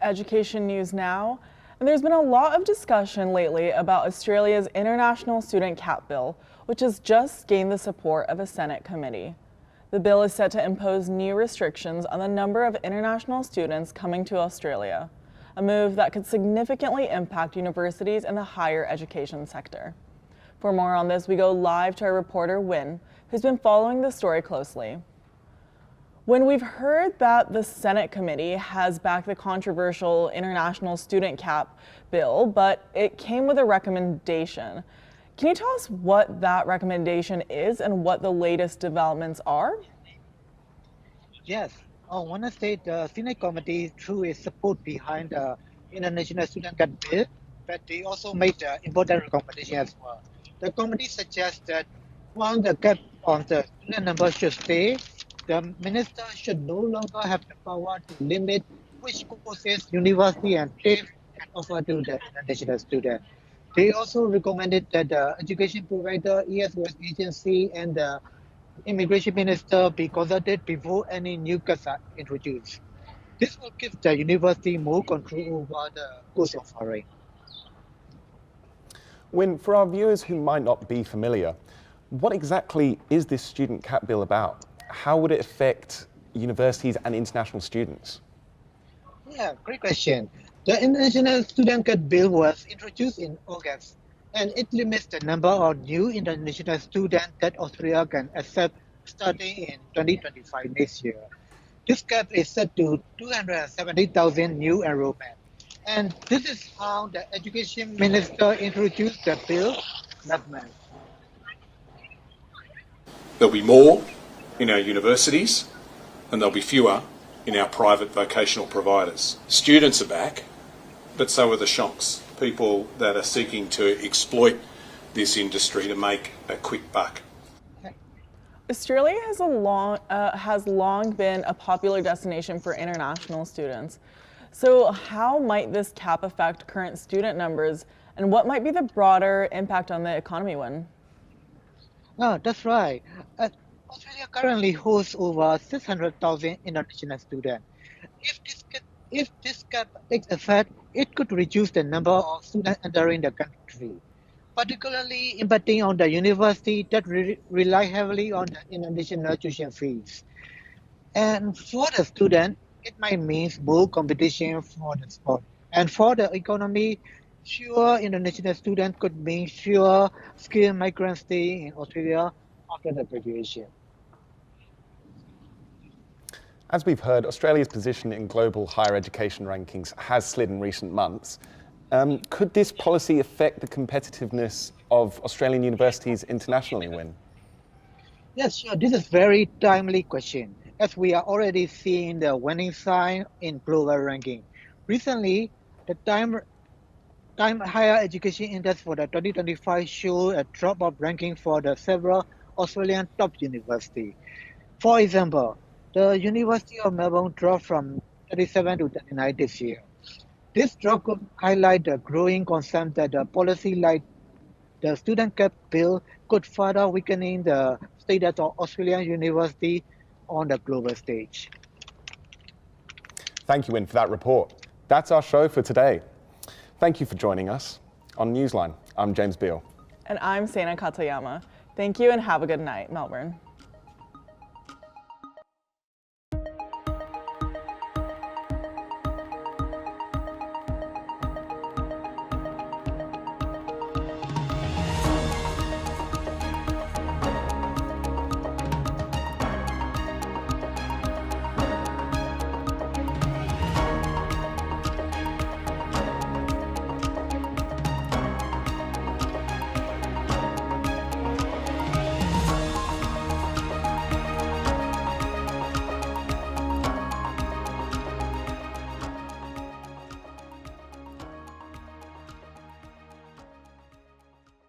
Education News now. And there's been a lot of discussion lately about Australia's International Student Cap Bill, which has just gained the support of a Senate committee. The bill is set to impose new restrictions on the number of international students coming to Australia, a move that could significantly impact universities and the higher education sector. For more on this, we go live to our reporter, Wynn, who's been following the story closely. When we've heard that the Senate committee has backed the controversial International Student Cap Bill, but it came with a recommendation. Can you tell us what that recommendation is and what the latest developments are? Yes. On Wednesday, the Senate committee threw its support behind the International Student Cap Bill, but they also made important recommendation as well. The committee suggests that while the cap on the student number should stay, the minister should no longer have the power to limit which courses university and TAFE can offer to the international student. They also recommended that the education provider, ESOS agency, and the immigration minister be consulted before any new cuts are introduced. This will give the university more control over the course offering. Wynn, for our viewers who might not be familiar, what exactly is this student cap bill about? How would it affect universities and international students? Yeah, great question. The International Student Cap Bill was introduced in August, and it limits the number of new international students that Australia can accept starting in 2025 next year. This cap is set to 270,000 new enrollment. And this is how the Education Minister introduced the bill last month. There'll be more in our universities and there'll be fewer in our private vocational providers. Students are back, but so are the shonks, people that are seeking to exploit this industry to make a quick buck. Australia has long been a popular destination for international students. So how might this cap affect current student numbers, and what might be the broader impact on the economy, Wynn? Oh, that's right. Australia currently hosts over 600,000 international students. If this cap takes effect, it could reduce the number of students entering the country, particularly impacting on the university that rely heavily on the international tuition fees. And for the student, it might mean more competition for the sport. And for the economy, fewer international students could mean fewer skilled migrants staying in Australia after the graduation. As we've heard, Australia's position in global higher education rankings has slid in recent months. Could this policy affect the competitiveness of Australian universities internationally, Wynn? Yes, sure. This is a very timely question, as we are already seeing the warning sign in global ranking. Recently, the Time Higher Education Index for the 2025 showed a drop of ranking for the several Australian top universities. For example, the University of Melbourne dropped from 37 to 39 this year. This drop could highlight the growing concern that a policy like the Student Cap Bill could further weakening the status of Australian university on the global stage. Thank you, Wynn, for that report. That's our show for today. Thank you for joining us on Newsline. I'm James Beale. And I'm Sana Katayama. Thank you and have a good night, Melbourne.